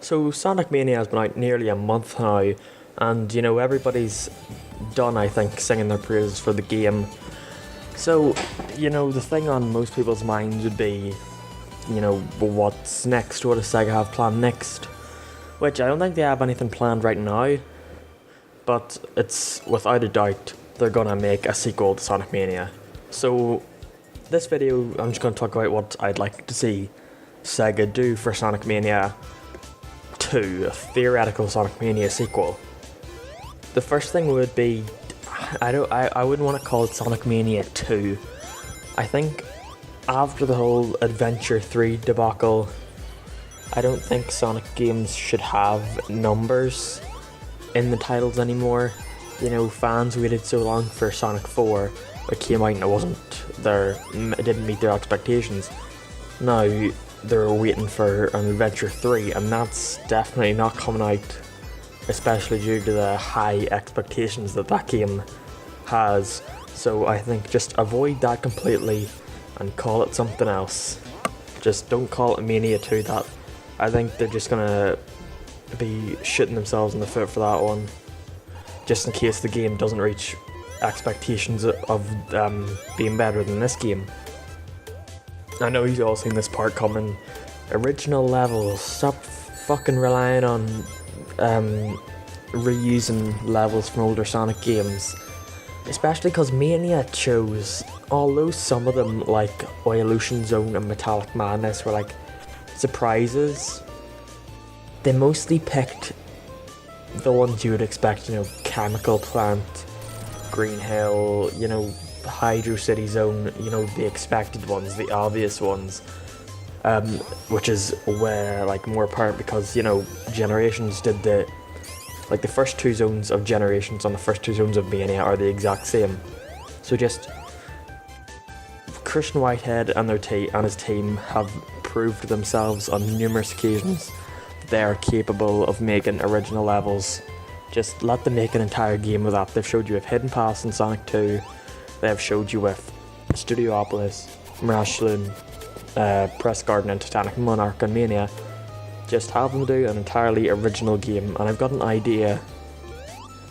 So Sonic Mania has been out nearly a month now, and everybody's done, I think, singing their praises for the game. So, the thing on most people's minds would be, what's next? What does Sega have planned next? Which I don't think they have anything planned right now, but it's without a doubt they're gonna make a sequel to Sonic Mania. So, this video, I'm just gonna talk about what I'd like to see Sega do for Sonic Mania 2, a theoretical Sonic Mania sequel. The first thing would be, I wouldn't want to call it Sonic Mania 2. I think after the whole Adventure 3 debacle, I don't think Sonic games should have numbers in the titles anymore. Fans waited so long for Sonic 4, it came out and it didn't meet their expectations. Now they're waiting for an Adventure 3, and that's definitely not coming out, especially due to the high expectations that game has. So I think just avoid that completely and call it something else. Just don't call it Mania 2. That I think they're just gonna be shooting themselves in the foot for that one, just in case the game doesn't reach expectations of being better than this game. I know you've all seen this part coming. Original levels. Stop fucking relying on reusing levels from older Sonic games. Especially because Mania chose, although some of them like Evolution Zone and Metallic Madness were like surprises, they mostly picked the ones you would expect, Chemical Plant, Green Hill, Hydro City Zone, the expected ones, the obvious ones, which is where more apparent because Generations did the first two zones of Generations and the first two zones of Mania are the exact same. So just Christian Whitehead and his team have proved to themselves on numerous occasions that they are capable of making original levels. Just let them make an entire game with that. They've showed you with Hidden Pass in Sonic 2. They have showed you with Studiopolis, Mirage Saloon, Press Garden and Titanic Monarch and Mania. Just have them do an entirely original game, and I've got an idea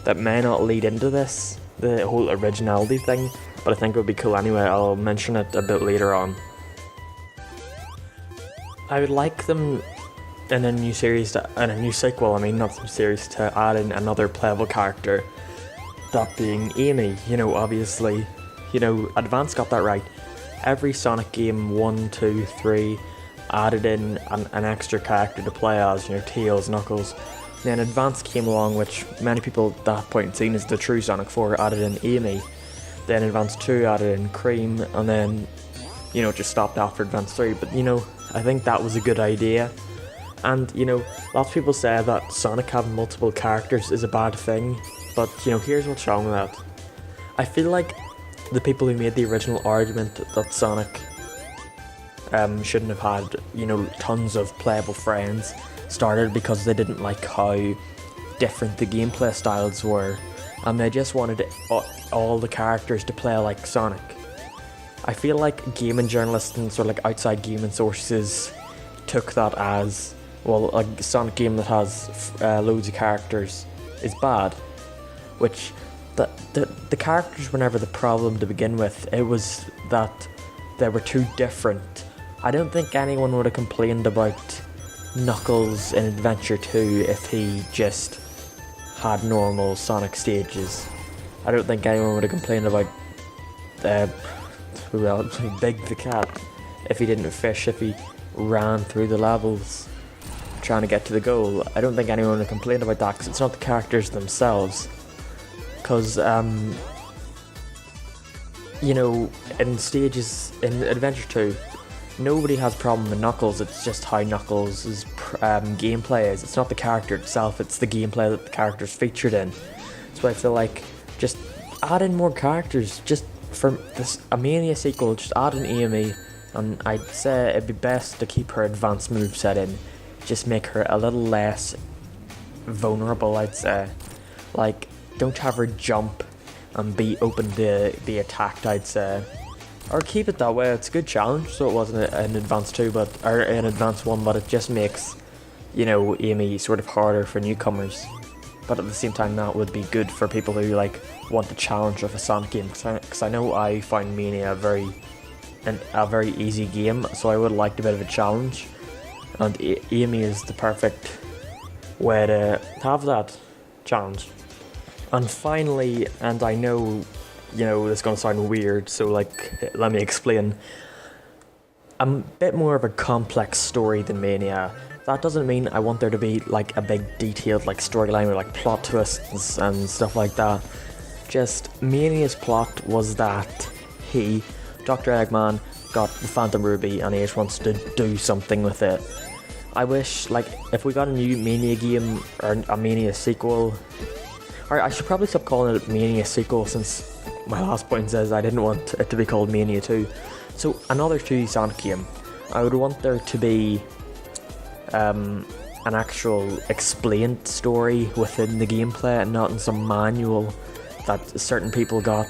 that may not lead into this, the whole originality thing, but I think it would be cool anyway. I'll mention it a bit later on. I would like them in a new sequel, to add in another playable character, that being Amy. Obviously, Advance got that right. Every Sonic game 1, 2, 3 added in an extra character to play as, Tails, Knuckles. Then Advance came along, which many people at that point had seen as the true Sonic 4, added in Amy. Then Advance 2 added in Cream, and then, it just stopped after Advance 3. But, I think that was a good idea. And, lots of people say that Sonic having multiple characters is a bad thing, but, here's what's wrong with that. I feel like the people who made the original argument that Sonic shouldn't have had, tons of playable friends started because they didn't like how different the gameplay styles were, and they just wanted all the characters to play like Sonic. I feel like gaming journalists and sort of outside gaming sources took that as, well, a Sonic game that has loads of characters is bad, which the characters were never the problem to begin with. It was that they were too different. I don't think anyone would have complained about Knuckles in Adventure 2 if he just had normal Sonic stages. I don't think anyone would have complained about Big the Cat if he didn't fish, if he ran through the levels trying to get to the goal. I don't think anyone would complain about that because it's not the characters themselves. Because, in stages, in Adventure 2, nobody has a problem with Knuckles, it's just how Knuckles' gameplay is. It's not the character itself, it's the gameplay that the character's featured in. So I feel like, just add in more characters, just for a Mania sequel, just add in Amy, and I'd say it'd be best to keep her advanced moveset in. Just make her a little less vulnerable, I'd say. Don't have her jump and be open to be attacked, I'd say. Or keep it that way. It's a good challenge, so it wasn't an Advance 2, or an Advance 1, but it just makes Amy sort of harder for newcomers. But at the same time, that would be good for people who like want the challenge of a Sonic game. Because I know I find Mania a very easy game, so I would like a bit of a challenge. And Amy is the perfect way to have that challenge. And finally, and I know, this is going to sound weird, so let me explain. A bit more of a complex story than Mania. That doesn't mean I want there to be like a big detailed like storyline with like plot twists and stuff like that. Just Mania's plot was that Dr. Eggman, got the Phantom Ruby and he just wants to do something with it. I wish, if we got a new Mania game or a Mania sequel, or I should probably stop calling it Mania Sequel since my last point says I didn't want it to be called Mania 2. So another 2D Sonic game. I would want there to be an actual explained story within the gameplay and not in some manual that certain people got.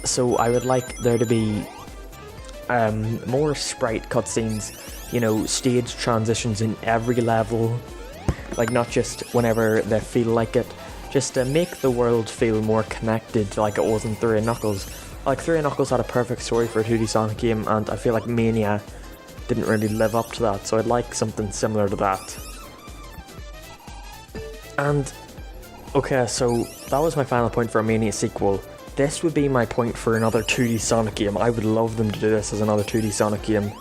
So I would like there to be more sprite cutscenes, stage transitions in every level, not just whenever they feel like it, just to make the world feel more connected like it was in 3 and Knuckles. 3 and Knuckles had a perfect story for a 2D Sonic game, and I feel like Mania didn't really live up to that, so I'd like something similar to that. And, okay, so that was my final point for a Mania sequel. This would be my point for another 2D Sonic game. I would love them to do this as another 2D Sonic game.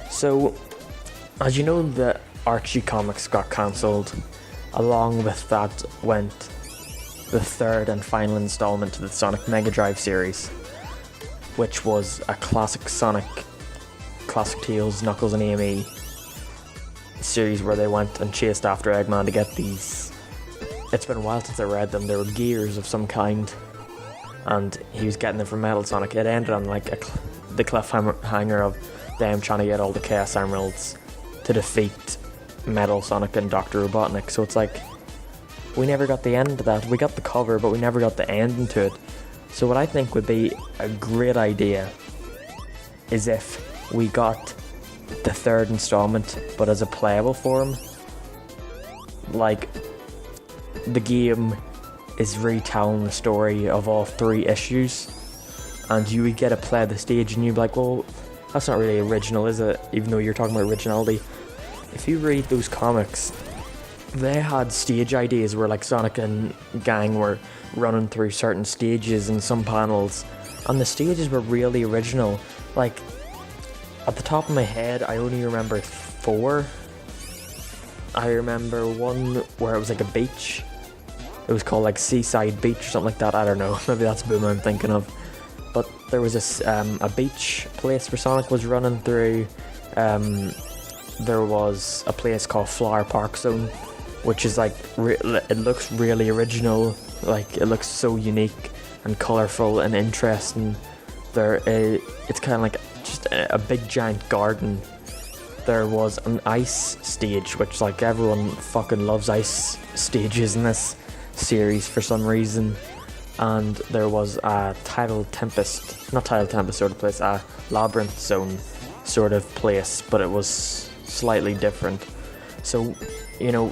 So, as you know, the Archie comics got cancelled. Along with that went the 3rd and final installment to the Sonic Mega Drive series, which was a classic Sonic, classic Tails, Knuckles and Amy series where they went and chased after Eggman to get these. It's been a while since I read them. They were gears of some kind, and he was getting them from Metal Sonic. It ended on the cliffhanger of them trying to get all the Chaos Emeralds to defeat Metal Sonic and Dr. Robotnik. So it's we never got the end of that. We got the cover, but we never got the ending to it. So what I think would be a great idea is if we got the 3rd installment, but as a playable form. The game is retelling the story of all 3 issues, and you would get to play the stage and you'd be like, well, that's not really original, is it? Even though you're talking about originality. If you read those comics, they had stage ideas where Sonic and gang were running through certain stages in some panels, and the stages were really original. At the top of my head, I only remember 4. I remember one where it was a beach. It was called Seaside Beach or something like that. I don't know, maybe that's Boom I'm thinking of. But there was a beach place where Sonic was running through. There was a place called Flower Park Zone, which is it looks really original. It looks so unique and colourful and interesting. It's kind of just a big giant garden. There was an ice stage, which everyone fucking loves ice stages in this series for some reason. And there was a Tidal Tempest sort of place, a Labyrinth Zone sort of place, but it was slightly different. So,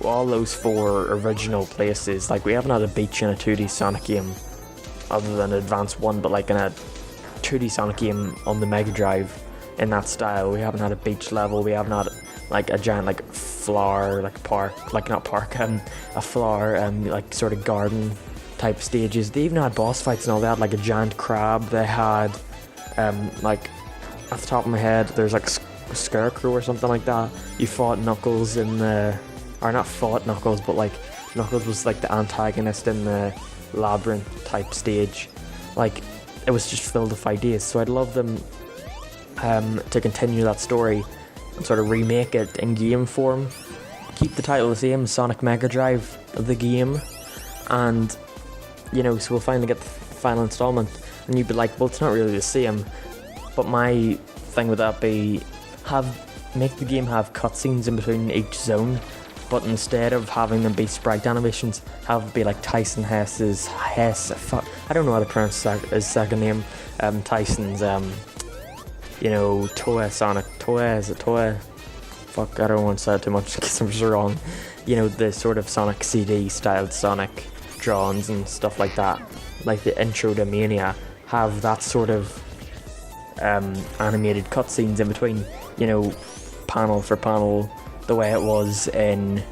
all those 4 original places, we haven't had a beach in a 2D Sonic game other than Advance 1, but in a 2D Sonic game on the Mega Drive in that style, we haven't had a beach level, we haven't had a giant flower, park, not park, a flower, sort of garden type stages. They even had boss fights and all that, a giant crab. They had, at the top of my head, there's Scarecrow or something like that. You fought Knuckles in the, or not fought Knuckles, but Knuckles was the antagonist in the labyrinth type stage. It was just filled with ideas. So I'd love them to continue that story and sort of remake it in game form. Keep the title the same, Sonic Mega Drive, the game, and so we'll finally get the final installment, and you'd be like, well, it's not really the same. But my thing with that be, make the game have cutscenes in between each zone, but instead of having them be sprite animations, have it be Tyson Hess's I don't know how to pronounce his second name. Tyson's Toei Sonic. Toei, is it Toei? fuck, I don't want to say it too much because I'm sure wrong. You know, the sort of Sonic CD styled Sonic drawings and stuff like that, like the intro to Mania, have that sort of animated cutscenes in between, you know, panel for panel, the way it was in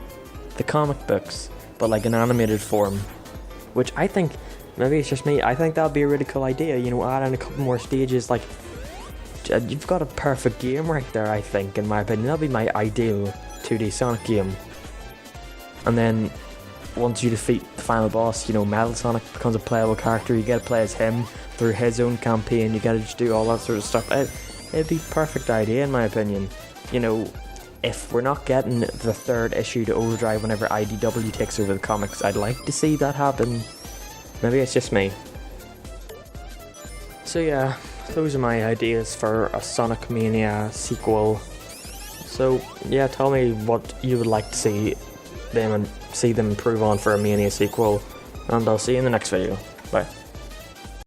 the comic books, but like in animated form, which I think, maybe it's just me, I think that'd be a really cool idea, you know, add in a couple more stages. Like, you've got a perfect game right there, I think, in my opinion. That'd be my ideal 2D Sonic game. And then once you defeat the final boss, you know, Metal Sonic becomes a playable character, you get to play as him through his own campaign, you get to just do all that sort of stuff. It'd be a perfect idea in my opinion. You know, if we're not getting the third issue to Overdrive whenever IDW takes over the comics, I'd like to see that happen. Maybe it's just me. So yeah, those are my ideas for a Sonic Mania sequel. So yeah, tell me what you would like to see them improve on for a Mania sequel, and I'll see you in the next video. Bye.